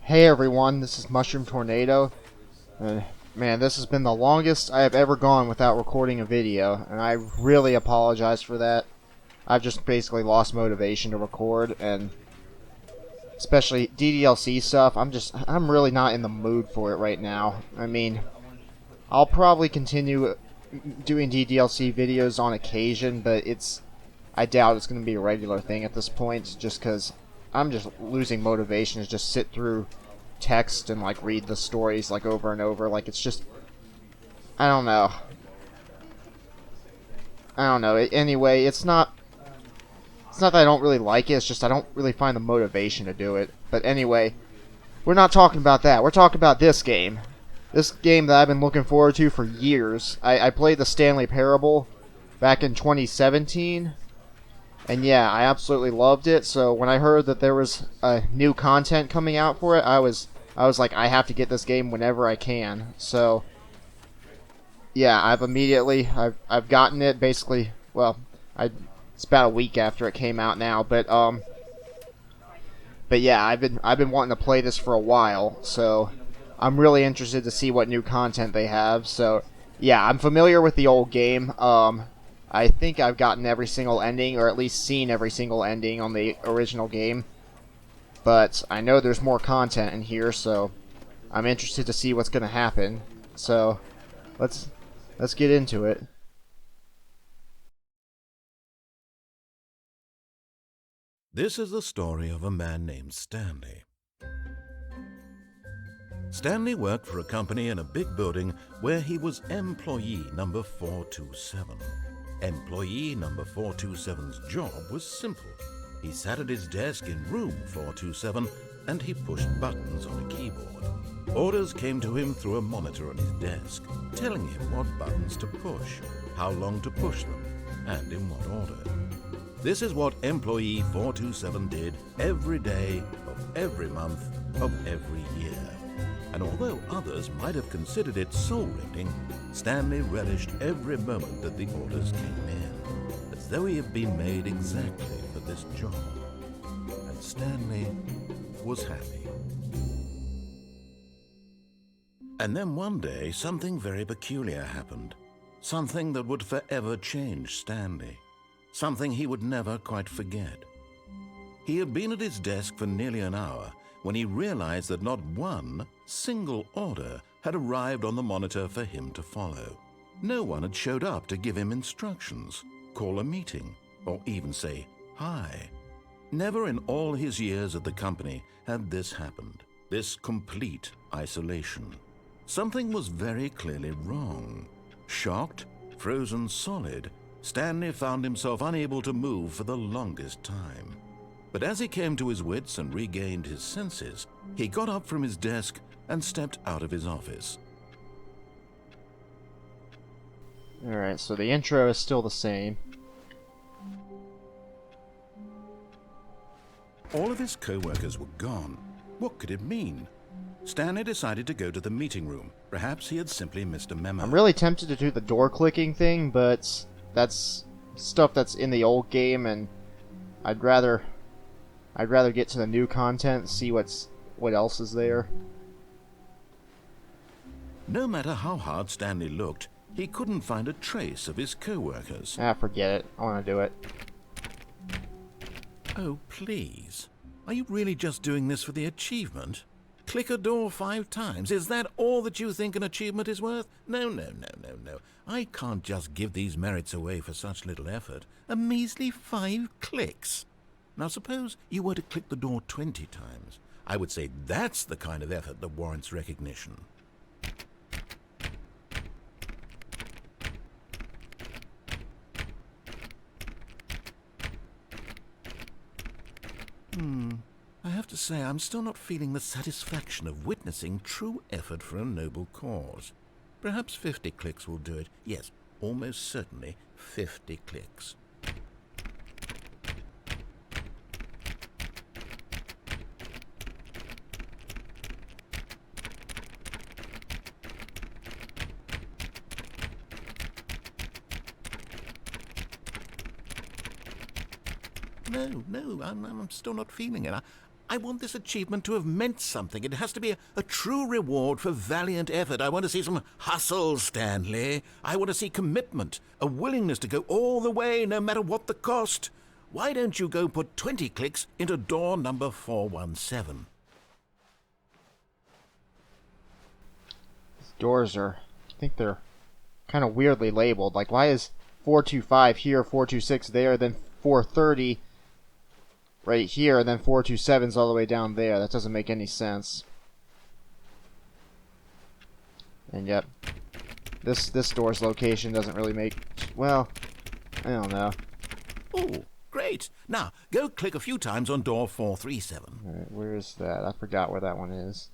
Hey everyone, this is Mushroom Tornado. Man, this has been the longest I have ever gone without recording a video, and I really apologize for that. I've just basically lost motivation to record, and especially DDLC stuff, I'm really not in the mood for it right now. I mean, I'll probably continue doing DDLC videos on occasion, but I doubt it's going to be a regular thing at this point, just because I'm just losing motivation to just sit through text and like read the stories like over and over. Like it's just, I don't know. Anyway, it's not that I don't really like it. It's just I don't really find the motivation to do it. But anyway, we're not talking about that. We're talking about this game. This game that I've been looking forward to for years. I played the Stanley Parable back in 2017. And yeah, I absolutely loved it. So when I heard that there was new content coming out for it, I was like, I have to get this game whenever I can. So yeah, I've gotten it basically. Well, it's about a week after it came out now, but yeah, I've been wanting to play this for a while. So I'm really interested to see what new content they have. So yeah, I'm familiar with the old game. I think I've gotten every single ending, or at least seen every single ending on the original game. But I know there's more content in here, so I'm interested to see what's going to happen. So let's get into it. This is the story of a man named Stanley. Stanley worked for a company in a big building where he was employee number 427. Employee number 427's job was simple. He sat at his desk in room 427 and he pushed buttons on a keyboard. Orders came to him through a monitor on his desk, telling him what buttons to push, how long to push them, and in what order. This is what employee 427 did every day of every month of every year. And although others might have considered it soul-rending, Stanley relished every moment that the orders came in, as though he had been made exactly for this job. And Stanley was happy. And then one day, something very peculiar happened. Something that would forever change Stanley. Something he would never quite forget. He had been at his desk for nearly an hour when he realized that not one single order had arrived on the monitor for him to follow. No one had showed up to give him instructions, call a meeting, or even say hi. Never in all his years at the company had this happened, this complete isolation. Something was very clearly wrong. Shocked, frozen solid, Stanley found himself unable to move for the longest time. But as he came to his wits and regained his senses, he got up from his desk and stepped out of his office. Alright, so the intro is still the same. All of his co-workers were gone. What could it mean? Stanley decided to go to the meeting room. Perhaps he had simply missed a memo. I'm really tempted to do the door clicking thing, but that's stuff that's in the old game, and I'd rather get to the new content and see what else is there. No matter how hard Stanley looked, he couldn't find a trace of his co-workers. Forget it. I want to do it. Oh, please. Are you really just doing this for the achievement? Click a door 5 times. Is that all that you think an achievement is worth? No. I can't just give these merits away for such little effort. A measly 5 clicks. Now suppose you were to click the door 20 times. I would say that's the kind of effort that warrants recognition. I have to say, I'm still not feeling the satisfaction of witnessing true effort for a noble cause. Perhaps 50 clicks will do it. Yes, almost certainly 50 clicks. No, I'm still not feeling it. I want this achievement to have meant something. It has to be a true reward for valiant effort. I want to see some hustle, Stanley. I want to see commitment, a willingness to go all the way, no matter what the cost. Why don't you go put 20 clicks into door number 417? These doors are, I think they're kind of weirdly labeled. Like, why is 425 here, 426 there, then 430 right here, and then 427's all the way down there? That doesn't make any sense. And yet, this door's location doesn't really make, well, I don't know. Oh, great. Now, go click a few times on door 437. Alright, where is that? I forgot where that one is.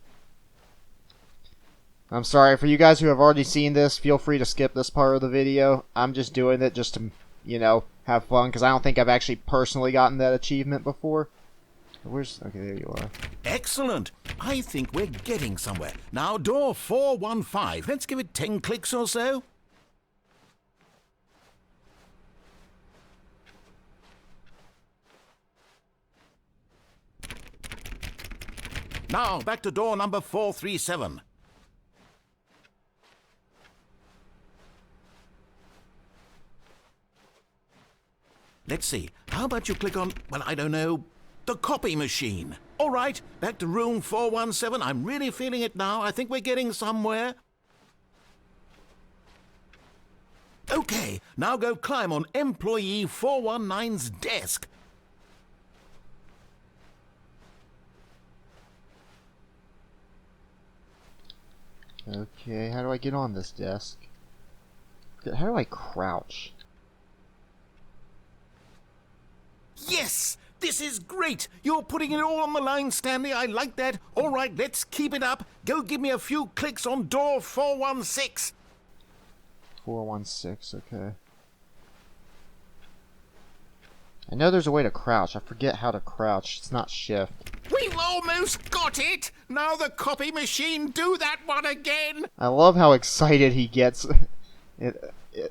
I'm sorry, for you guys who have already seen this, feel free to skip this part of the video. I'm just doing it just to, you know, have fun, because I don't think I've actually personally gotten that achievement before. Where's... okay, there you are. Excellent. I think we're getting somewhere. Now, door 415. Let's give it 10 clicks or so. Now, back to door number 437. Let's see. How about you click on, well, I don't know, the copy machine. All right, back to room 417. I'm really feeling it now. I think we're getting somewhere. Okay, now go climb on employee 419's desk. Okay, how do I get on this desk? How do I crouch? Yes! This is great! You're putting it all on the line, Stanley. I like that. All right, let's keep it up. Go give me a few clicks on door 416. 416, okay. I know there's a way to crouch. I forget how to crouch. It's not shift. We've almost got it! Now the copy machine, do that one again! I love how excited he gets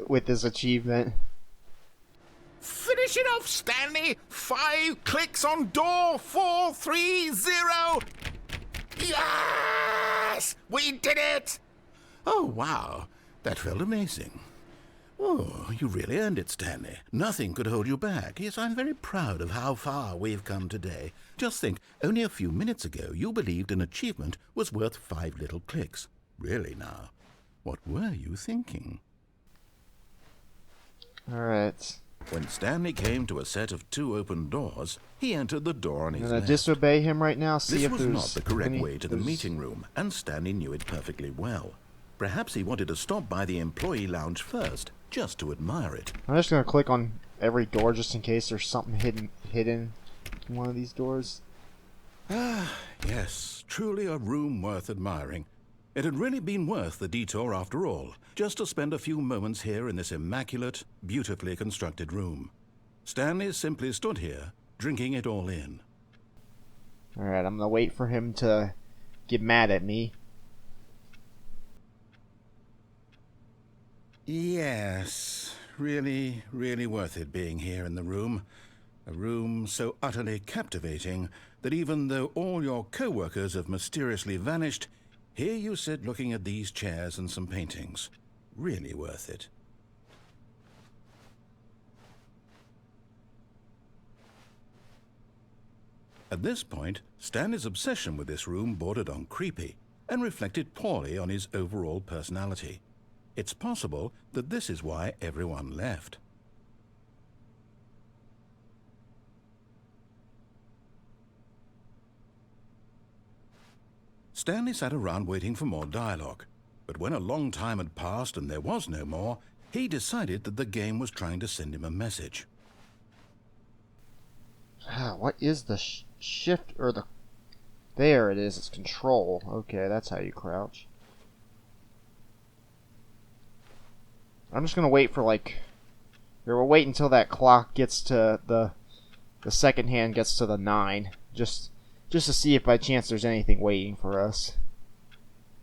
with this achievement. Finish it off, Stanley! 5 clicks on door 430! Yes! We did it! Oh, wow. That felt amazing. Oh, you really earned it, Stanley. Nothing could hold you back. Yes, I'm very proud of how far we've come today. Just think, only a few minutes ago you believed an achievement was worth 5 little clicks. Really now, what were you thinking? Alright. When Stanley came to a set of 2 open doors, he entered the door on his I'm gonna left. disobey him right now. See This if was there's not the correct any, way to the meeting room, and Stanley knew it perfectly well. Perhaps he wanted to stop by the employee lounge first, just to admire it. I'm just gonna click on every door just in case there's something hidden in one of these doors. Ah, yes, truly a room worth admiring. It had really been worth the detour after all, just to spend a few moments here in this immaculate, beautifully constructed room. Stanley simply stood here, drinking it all in. Alright, I'm gonna wait for him to get mad at me. Yes, really, really worth it being here in the room. A room so utterly captivating that even though all your co-workers have mysteriously vanished, here you sit looking at these chairs and some paintings. Really worth it. At this point, Stanley's obsession with this room bordered on creepy and reflected poorly on his overall personality. It's possible that this is why everyone left. Stanley sat around waiting for more dialogue, but when a long time had passed and there was no more, he decided that the game was trying to send him a message. What is the shift or the... There it is, it's control. Okay, that's how you crouch. I'm just gonna wait for like... We'll wait until that clock gets to the second hand gets to the 9. Just to see if by chance there's anything waiting for us.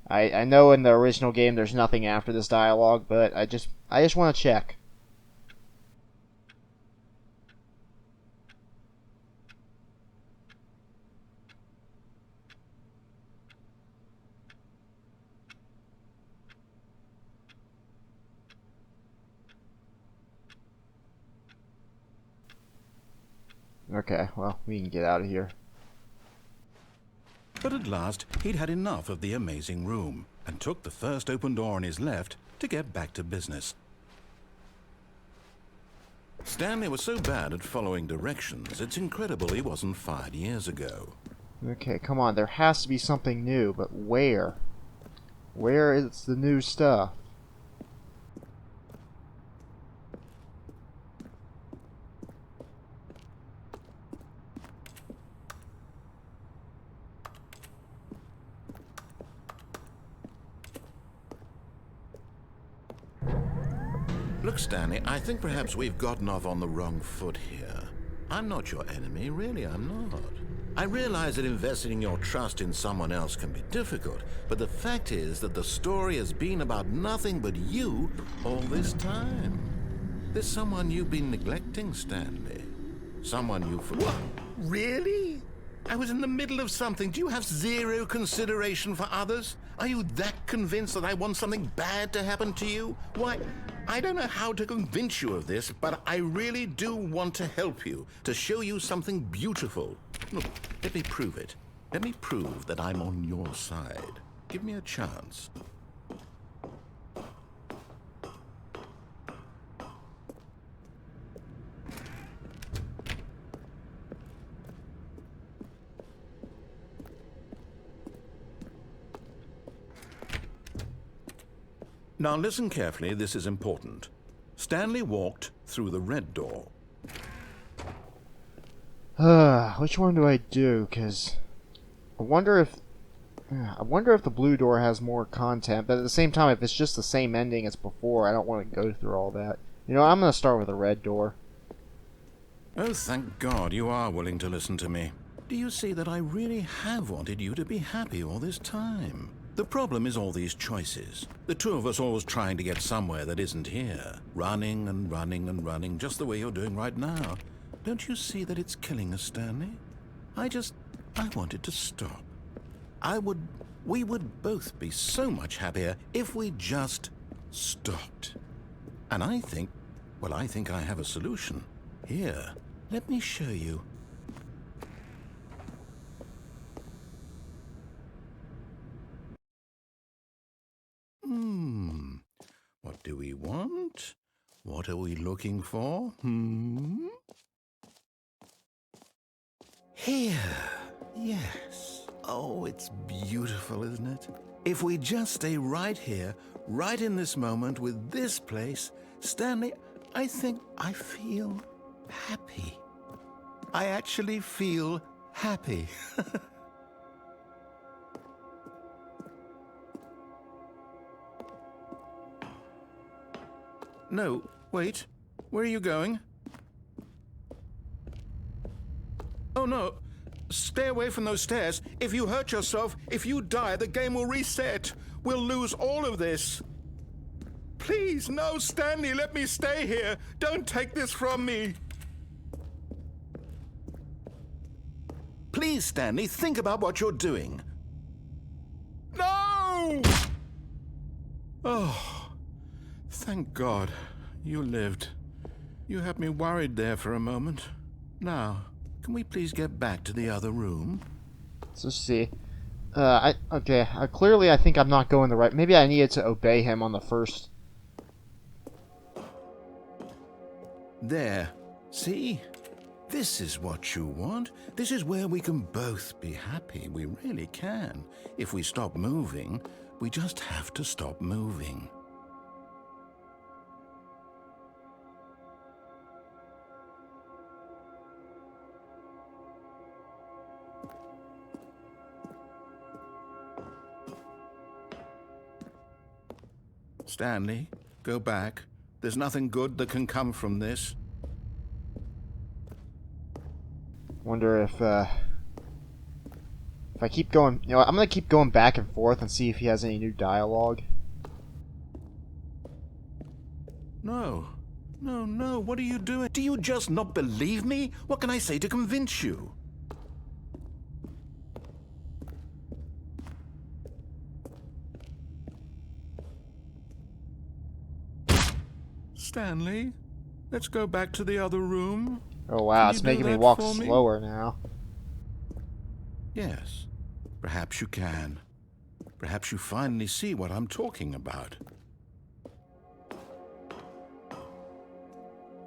I know in the original game there's nothing after this dialogue, but I just want to check. Okay, well, we can get out of here. But at last, he'd had enough of the amazing room and took the first open door on his left to get back to business. Stanley was so bad at following directions, it's incredible he wasn't fired years ago. Okay, come on, there has to be something new, but where? Where is the new stuff? Look, Stanley, I think perhaps we've gotten off on the wrong foot here. I'm not your enemy, really, I'm not. I realize that investing your trust in someone else can be difficult, but the fact is that the story has been about nothing but you all this time. There's someone you've been neglecting, Stanley. Someone you forgot. What? Really? I was in the middle of something. Do you have zero consideration for others? Are you that convinced that I want something bad to happen to you? Why, I don't know how to convince you of this, but I really do want to help you, to show you something beautiful. Look, let me prove it. Let me prove that I'm on your side. Give me a chance. Now listen carefully, this is important. Stanley walked through the red door. Which one do I do? Cause I wonder if the blue door has more content, but at the same time, if it's just the same ending as before, I don't want to go through all that. You know, I'm gonna start with the red door. Oh, thank God you are willing to listen to me. Do you see that I really have wanted you to be happy all this time? The problem is all these choices. The two of us always trying to get somewhere that isn't here. Running and running and running, just the way you're doing right now. Don't you see that it's killing us, Stanley? I wanted to stop. We would both be so much happier if we just stopped. And I think I have a solution. Here, let me show you. What do we want? What are we looking for? Here. Yes. Oh, it's beautiful, isn't it? If we just stay right here, right in this moment with this place, Stanley, I think I feel happy. I actually feel happy. No, wait. Where are you going? Oh, no. Stay away from those stairs. If you hurt yourself, if you die, the game will reset. We'll lose all of this. Please, no, Stanley, let me stay here. Don't take this from me. Please, Stanley, think about what you're doing. No! Oh, thank God you lived. You had me worried there for a moment. Now, can we please get back to the other room? Let's see. Clearly I think I'm not going the right... Maybe I needed to obey him on the first... There. See? This is what you want. This is where we can both be happy. We really can. If we stop moving, we just have to stop moving. Stanley, go back. There's nothing good that can come from this. Wonder if I keep going... You know what, I'm gonna keep going back and forth and see if he has any new dialogue. No. No, no, what are you doing? Do you just not believe me? What can I say to convince you? Stanley, let's go back to the other room. Oh wow, Can it's you making do me that walk for me? slower now. Yes, perhaps you can. Perhaps you finally see what I'm talking about.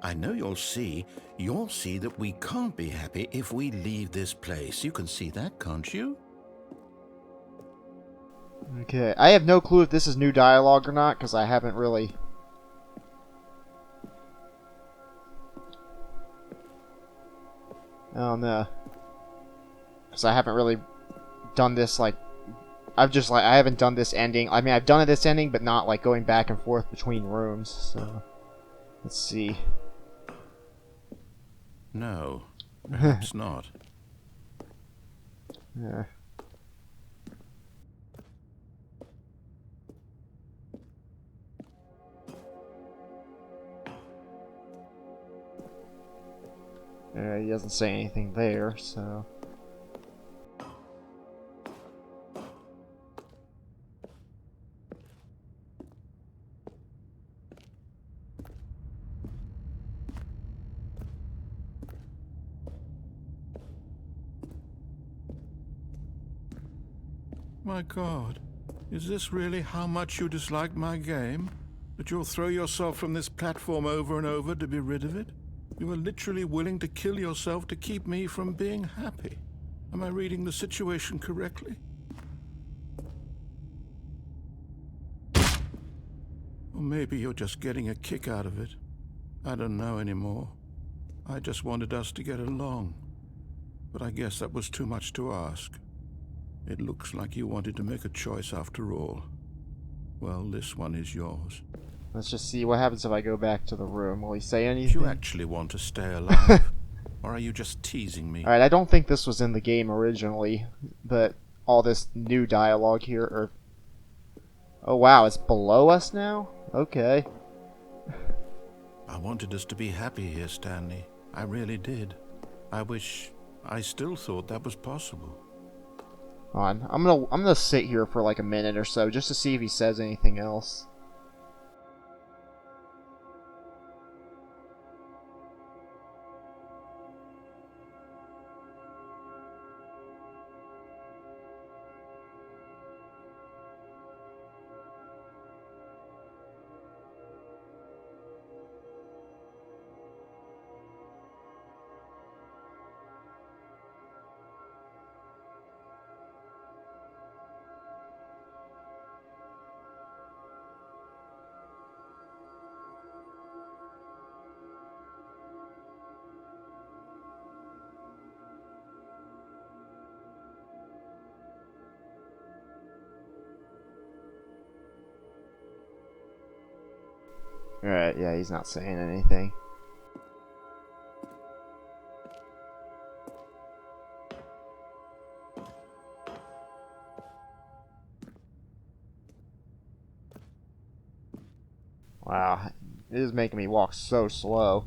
I know you'll see that we can't be happy if we leave this place. You can see that, can't you? Okay, I have no clue if this is new dialogue or not, because I haven't really... I don't know. Because I haven't really done this, like... I haven't done this ending. I mean, I've done this ending, but not, like, going back and forth between rooms, so... Let's see. No, perhaps not. Yeah. He doesn't say anything there, so... My God, is this really how much you dislike my game? That you'll throw yourself from this platform over and over to be rid of it? You are literally willing to kill yourself to keep me from being happy. Am I reading the situation correctly? Or maybe you're just getting a kick out of it. I don't know anymore. I just wanted us to get along. But I guess that was too much to ask. It looks like you wanted to make a choice after all. Well, this one is yours. Let's just see what happens if I go back to the room. Will he say Do anything? you actually want to stay alive? Or are you just teasing me? Alright, I don't think this was in the game originally, but all this new dialogue here, or... Oh wow, it's below us now? Okay. I wanted us to be happy here, Stanley. I really did. I still thought that was possible. Hold on, I'm gonna sit here for like a minute or so, just to see if he says anything else. Alright, yeah, he's not saying anything. Wow, it is making me walk so slow.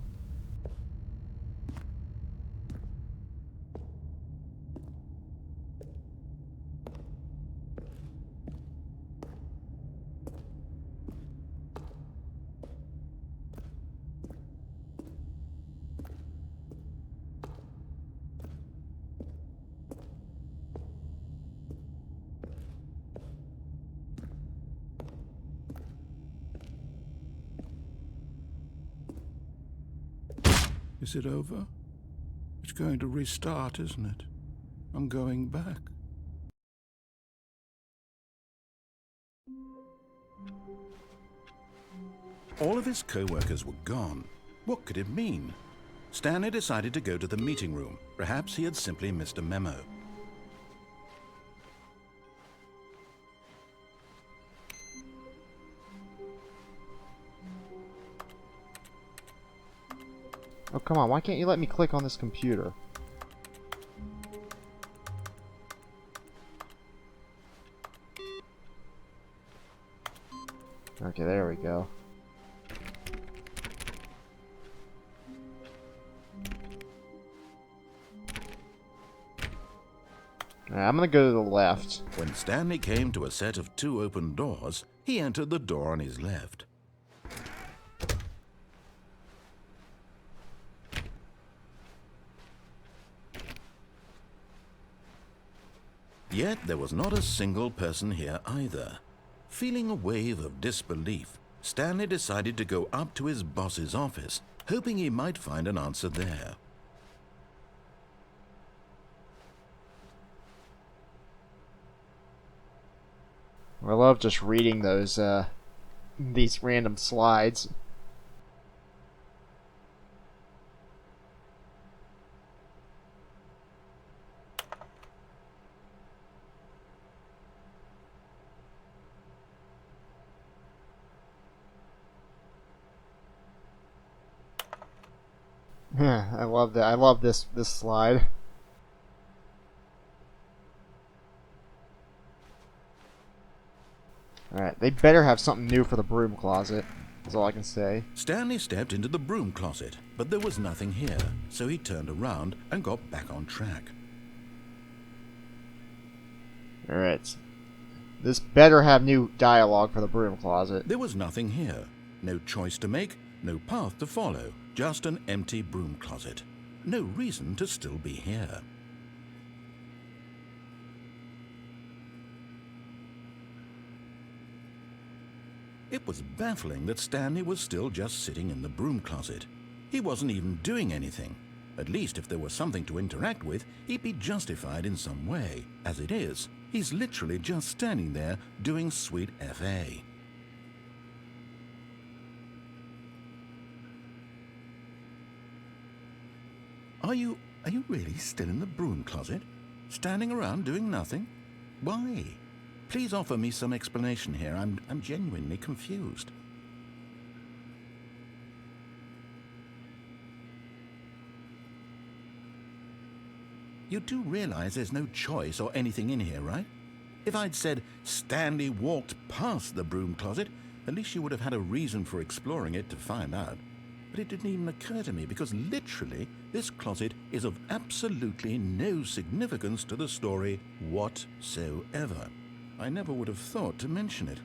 Is it over? It's going to restart, isn't it? I'm going back. All of his co-workers were gone. What could it mean? Stanley decided to go to the meeting room. Perhaps he had simply missed a memo. Oh, come on, why can't you let me click on this computer? Okay, there we go. Alright, I'm gonna go to the left. When Stanley came to a set of 2 open doors, he entered the door on his left. Yet there was not a single person here either. Feeling a wave of disbelief, Stanley decided to go up to his boss's office, hoping he might find an answer there. I love just reading those, these random slides. I love that. I love this slide. Alright, they better have something new for the broom closet. That's all I can say. Stanley stepped into the broom closet, but there was nothing here, so he turned around and got back on track. Alright. This better have new dialogue for the broom closet. There was nothing here. No choice to make, no path to follow, just an empty broom closet. No reason to still be here. It was baffling that Stanley was still just sitting in the broom closet. He wasn't even doing anything. At least if there was something to interact with, he'd be justified in some way. As it is, he's literally just standing there doing sweet FA. Are you really still in the broom closet? Standing around doing nothing? Why? Please offer me some explanation here. I'm genuinely confused. You do realize there's no choice or anything in here, right? If I'd said Stanley walked past the broom closet, at least you would have had a reason for exploring it to find out. But it didn't even occur to me because literally this closet is of absolutely no significance to the story whatsoever. I never would have thought to mention it.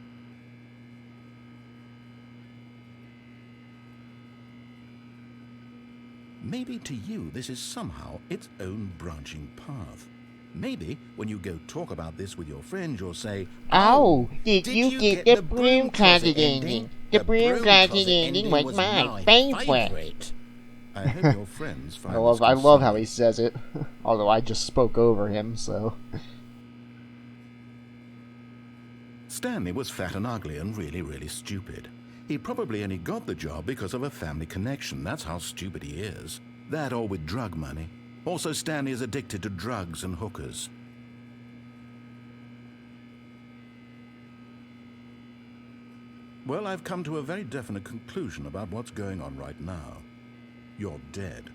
Maybe to you this is somehow its own branching path. Maybe when you go talk about this with your friend, you'll say, "Oh, did you get the broom closet ending? The broom closet ending was my favorite." I hope your friends find I love how he says it. Although I just spoke over him, so. Stanley was fat and ugly and really stupid. He probably only got the job because of a family connection. That's how stupid he is. That or with drug money. Also, Stanley is addicted to drugs and hookers. Well, I've come to a very definite conclusion about what's going on right now. You're dead.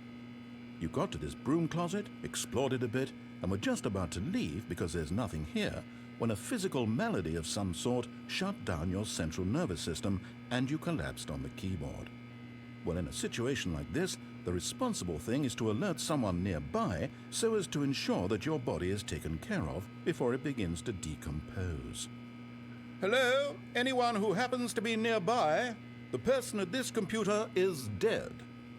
You got to this broom closet, explored it a bit, and were just about to leave because there's nothing here, when a physical malady of some sort shut down your central nervous system and you collapsed on the keyboard. Well, in a situation like this, the responsible thing is to alert someone nearby so as to ensure that your body is taken care of before it begins to decompose. Hello? Anyone who happens to be nearby? The person at this computer is dead.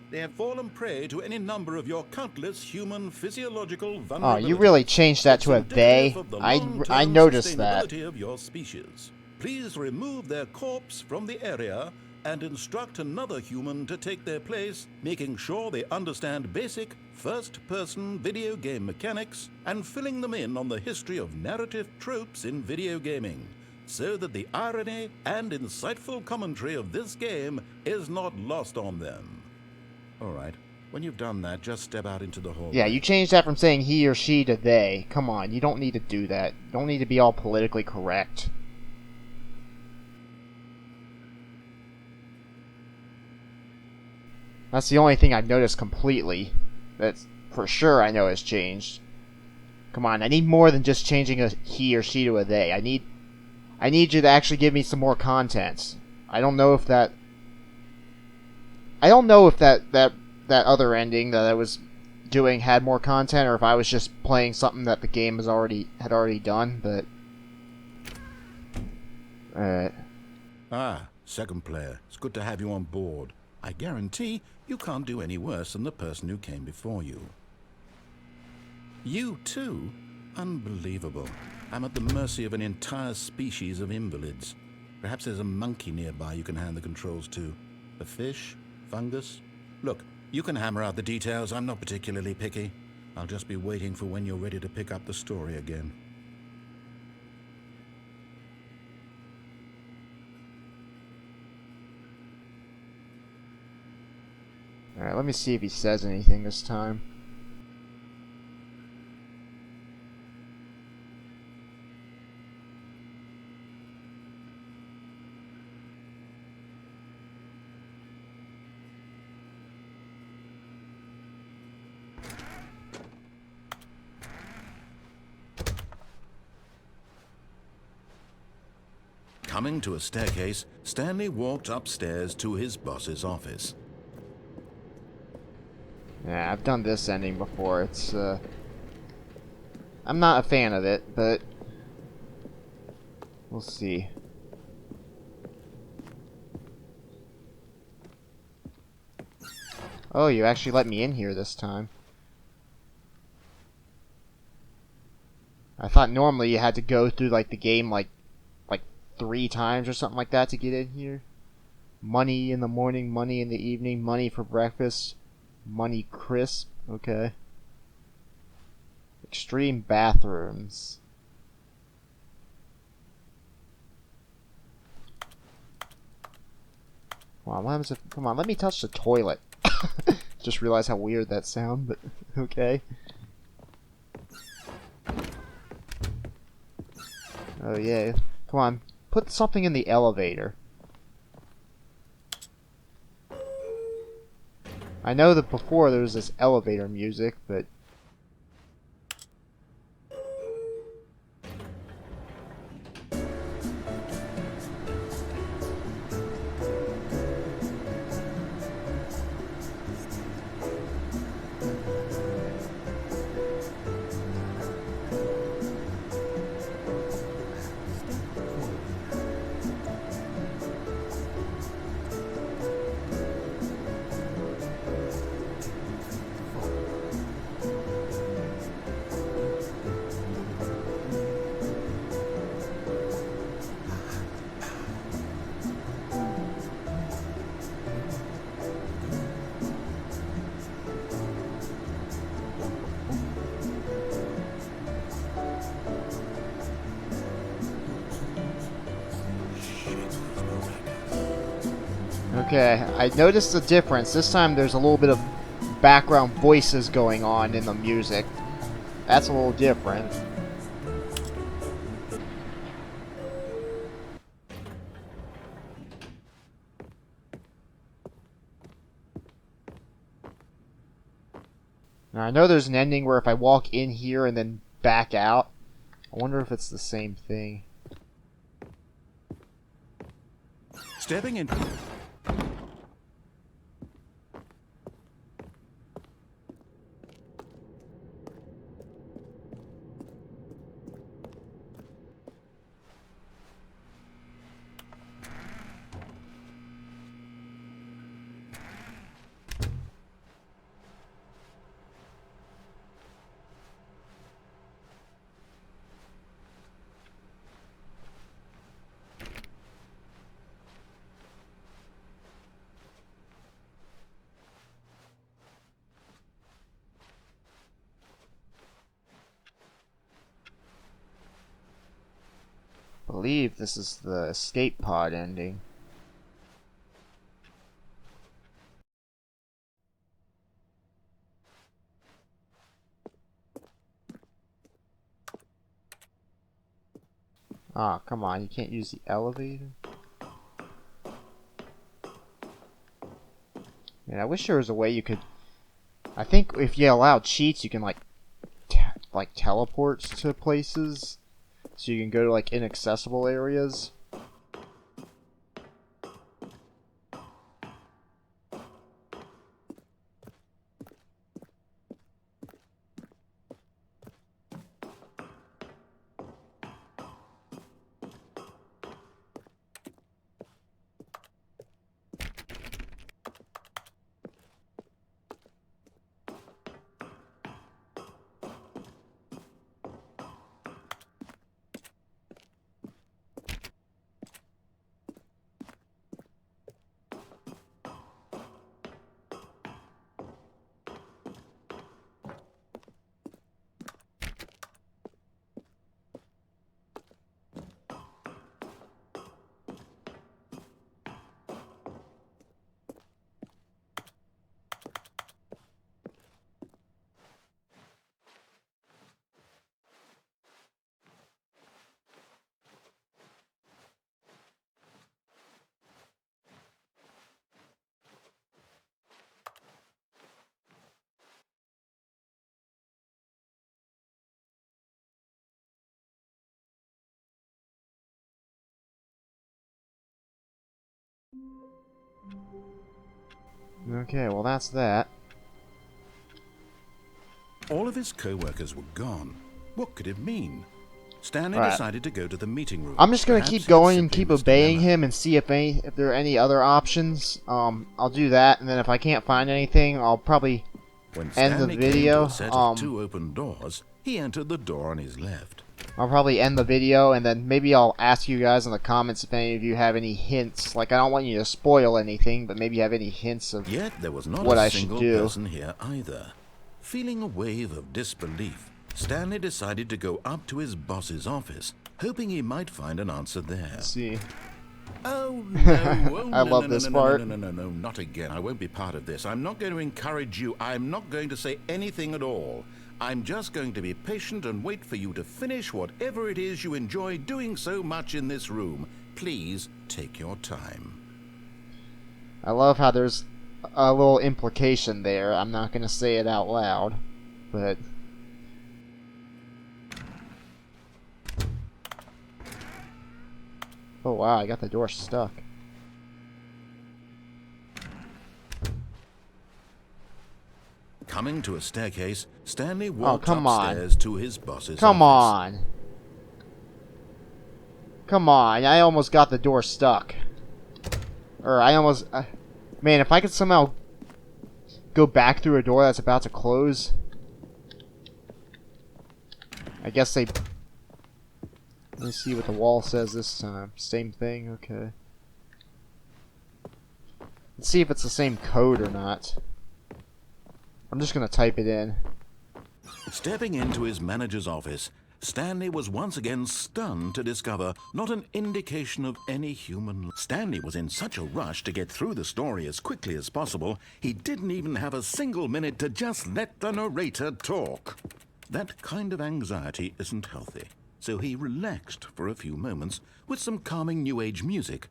They have fallen prey to any number of your countless human physiological vulnerabilities. Oh, you really changed that to a they. I noticed that. Of your species. Please remove their corpse from the area and instruct another human to take their place, making sure they understand basic first-person video game mechanics and filling them in on the history of narrative tropes in video gaming, so that the irony and insightful commentary of this game is not lost on them. All right, when you've done that, just step out into the hallway. Yeah, you changed that from saying he or she to they. Come on, you don't need to do that. You don't need to be all politically correct. That's the only thing I've noticed completely. That's for sure I know has changed. Come on, I need more than just changing a he or she to a they. I need you to actually give me some more content. I don't know if that other ending that I was doing had more content, or if I was just playing something that the game had already done, but alright. Ah, second player. It's good to have you on board. I guarantee you can't do any worse than the person who came before you. You too? Unbelievable. I'm at the mercy of an entire species of invalids. Perhaps there's a monkey nearby you can hand the controls to. A fish? Fungus? Look, you can hammer out the details. I'm not particularly picky. I'll just be waiting for when you're ready to pick up the story again. Alright, let me see if he says anything this time. Coming to a staircase, Stanley walked upstairs to his boss's office. Yeah, I've done this ending before. It's, I'm not a fan of it, but we'll see. Oh, you actually let me in here this time. I thought normally you had to go through like the game like 3 times or something like that to get in here. Money in the morning, money in the evening, money for breakfast, money crisp. Okay. Extreme bathrooms. Come on, what happens if, come on, let me touch the toilet. Just realized how weird that sound, but okay. Oh yeah. Come on, put something in the elevator. I know that before there was this elevator music, but okay, I noticed a difference. This time there's a little bit of background voices going on in the music. That's a little different. Now I know there's an ending where if I walk in here and then back out, I wonder if it's the same thing. Stepping in. I believe this is the escape pod ending. Ah, come on, you can't use the elevator? Man, I wish there was a way you could... I think if you allow cheats, you can like teleport to places. So you can go to like inaccessible areas. Okay, well that's that. All of his co-workers were gone. What could it mean? Stanley Right. decided to go to the meeting room. I'm just gonna Perhaps keep he had going and simply keep missed a obeying memo. him and see if there are any other options. I'll do that, and then if I can't find anything, I'll probably When end the Stanley came to video. a set of two open doors, he entered the door on his left. I'll probably end the video, and then maybe I'll ask you guys in the comments if any of you have any hints. Like, I don't want you to spoil anything, but maybe you have any hints of Yet there was not what a I should single do. person here either. Feeling a wave of disbelief, Stanley decided to go up to his boss's office, hoping he might find an answer there. Let's see. Oh, no. Oh, I no, love no, this no, part. No, not again. I won't be part of this. I'm not going to encourage you. I'm not going to say anything at all. I'm just going to be patient and wait for you to finish whatever it is you enjoy doing so much in this room. Please take your time. I love how there's a little implication there. I'm not going to say it out loud, but... Oh wow, I got the door stuck. Coming to a staircase, Stanley walked come upstairs to his boss's Come office. on! Come on, I almost got the door stuck. Or I almost... man, if I could somehow go back through a door that's about to close... I guess they... Let me see what the wall says this time. Same thing? Okay. Let's see if it's the same code or not. I'm just gonna type it in. Stepping into his manager's office, Stanley was once again stunned to discover not an indication of any human. Stanley was in such a rush to get through the story as quickly as possible, he didn't even have a single minute to just let the narrator talk. That kind of anxiety isn't healthy, so he relaxed for a few moments with some calming New Age music.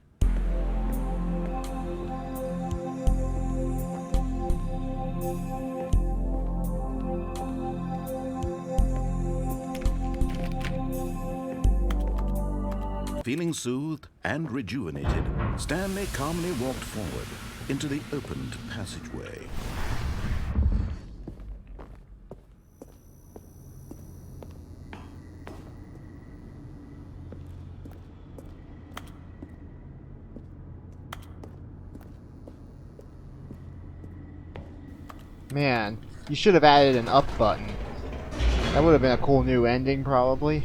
Feeling soothed and rejuvenated, Stanley calmly walked forward into the opened passageway. Man, you should have added an up button. That would have been a cool new ending, probably.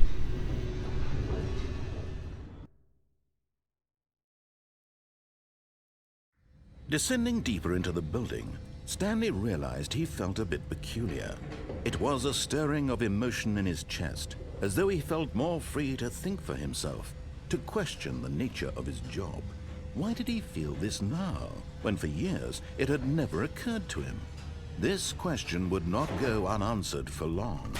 Descending deeper into the building, Stanley realized he felt a bit peculiar. It was a stirring of emotion in his chest, as though he felt more free to think for himself, to question the nature of his job. Why did he feel this now, when for years it had never occurred to him? This question would not go unanswered for long.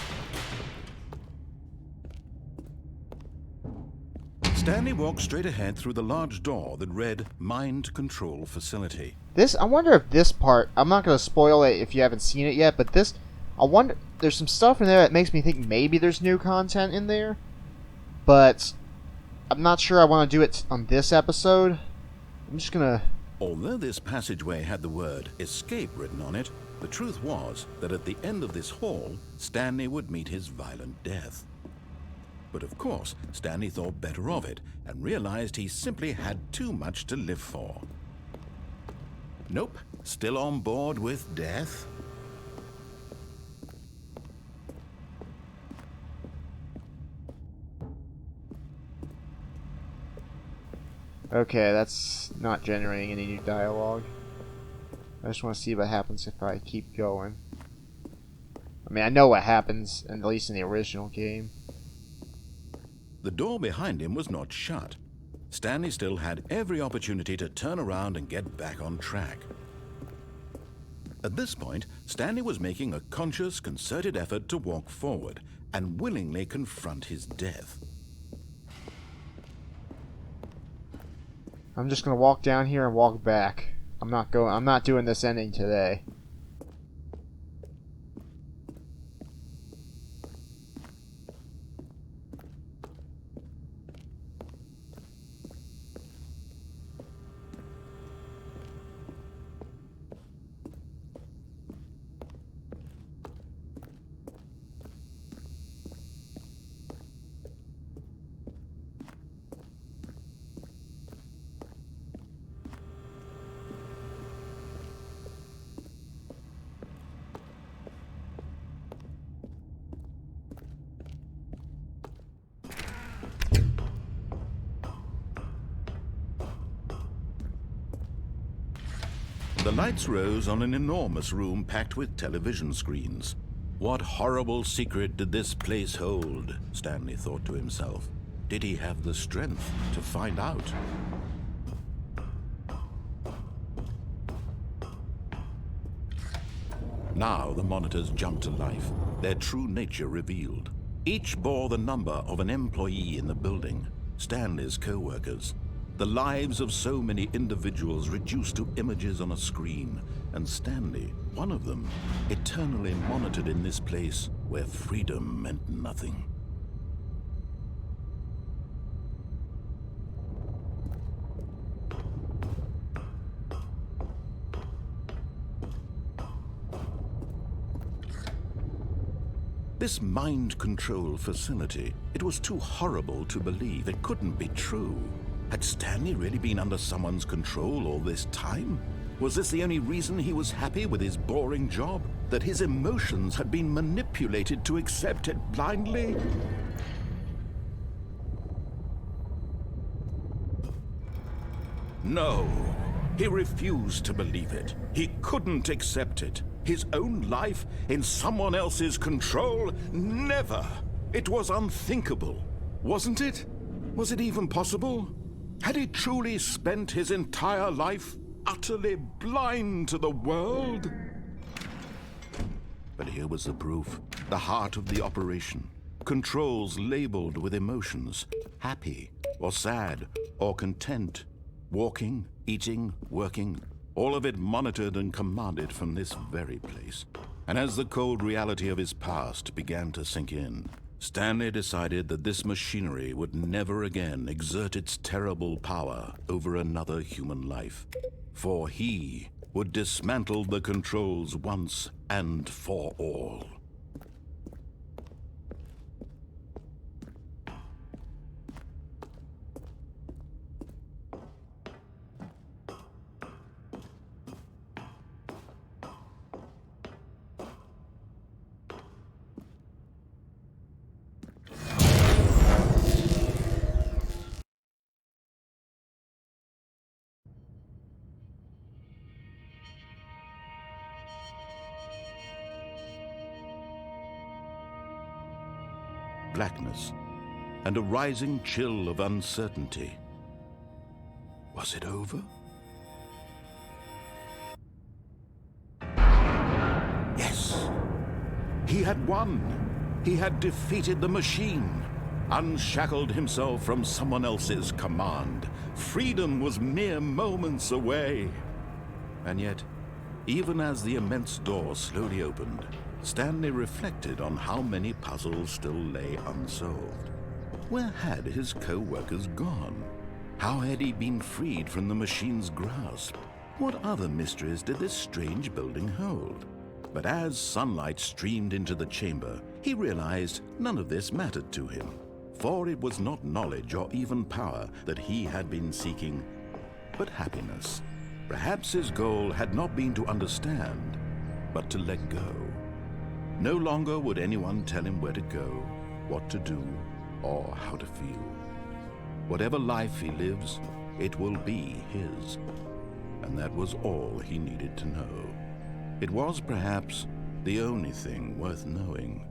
Stanley walked straight ahead through the large door that read Mind Control Facility. I wonder if this part, I'm not going to spoil it if you haven't seen it yet, but this, I wonder, there's some stuff in there that makes me think maybe there's new content in there, but I'm not sure I want to do it on this episode. I'm just going to... Although this passageway had the word escape written on it, the truth was that at the end of this hall, Stanley would meet his violent death. But of course, Stanley thought better of it and realized he simply had too much to live for. Nope, still on board with death? Okay, that's not generating any new dialogue. I just want to see what happens if I keep going. I mean, I know what happens, at least in the original game. The door behind him was not shut. Stanley still had every opportunity to turn around and get back on track. At this point, Stanley was making a conscious, concerted effort to walk forward and willingly confront his death. I'm just gonna walk down here and walk back. I'm not doing this ending today. The lights rose on an enormous room packed with television screens. What horrible secret did this place hold? Stanley thought to himself. Did he have the strength to find out? Now the monitors jumped to life, their true nature revealed. Each bore the number of an employee in the building, Stanley's co-workers. The lives of so many individuals reduced to images on a screen, and Stanley, one of them, eternally monitored in this place where freedom meant nothing. This mind control facility, it was too horrible to believe. It couldn't be true. Had Stanley really been under someone's control all this time? Was this the only reason he was happy with his boring job? That his emotions had been manipulated to accept it blindly? No, he refused to believe it. He couldn't accept it. His own life in someone else's control? Never! It was unthinkable, wasn't it? Was it even possible? Had he truly spent his entire life utterly blind to the world? But here was the proof. The heart of the operation. Controls labeled with emotions. Happy, or sad, or content. Walking, eating, working. All of it monitored and commanded from this very place. And as the cold reality of his past began to sink in, Stanley decided that this machinery would never again exert its terrible power over another human life. For he would dismantle the controls once and for all. Blackness, and a rising chill of uncertainty. Was it over? Yes! He had won! He had defeated the machine, unshackled himself from someone else's command. Freedom was mere moments away. And yet, even as the immense door slowly opened, Stanley reflected on how many puzzles still lay unsolved. Where had his co-workers gone? How had he been freed from the machine's grasp? What other mysteries did this strange building hold? But as sunlight streamed into the chamber, he realized none of this mattered to him. For it was not knowledge or even power that he had been seeking, but happiness. Perhaps his goal had not been to understand, but to let go. No longer would anyone tell him where to go, what to do, or how to feel. Whatever life he lives, it will be his. And that was all he needed to know. It was perhaps the only thing worth knowing.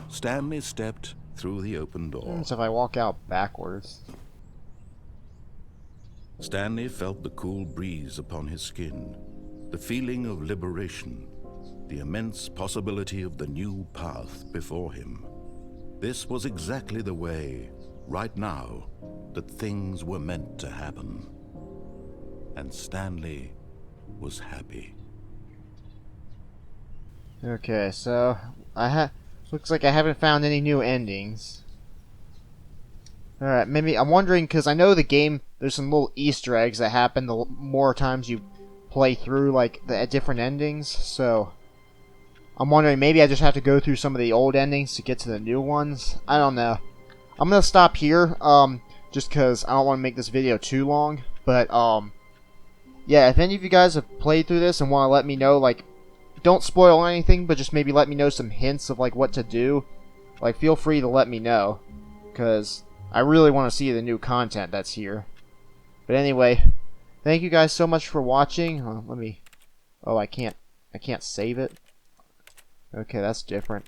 Stanley stepped through the open door. So if I walk out backwards. Stanley felt the cool breeze upon his skin, the feeling of liberation, the immense possibility of the new path before him. This was exactly the way, right now, that things were meant to happen. And Stanley was happy. Okay, so looks like I haven't found any new endings. Alright, maybe I'm wondering, because I know the game, there's some little Easter eggs that happen the more times you play through, like, the different endings, so I'm wondering, maybe I just have to go through some of the old endings to get to the new ones. I don't know. I'm gonna stop here, just because I don't want to make this video too long. But, yeah, if any of you guys have played through this and want to let me know, like, don't spoil anything, but just maybe let me know some hints of, like, what to do. Like, feel free to let me know, because I really want to see the new content that's here. But anyway, thank you guys so much for watching. Let me Oh, I can't save it? Okay, that's different.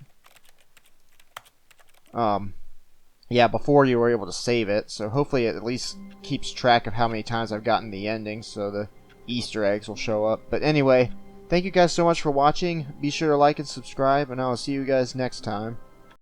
Yeah, before you were able to save it, so hopefully it at least keeps track of how many times I've gotten the ending, so the Easter eggs will show up. But anyway, thank you guys so much for watching. Be sure to like and subscribe, and I will see you guys next time.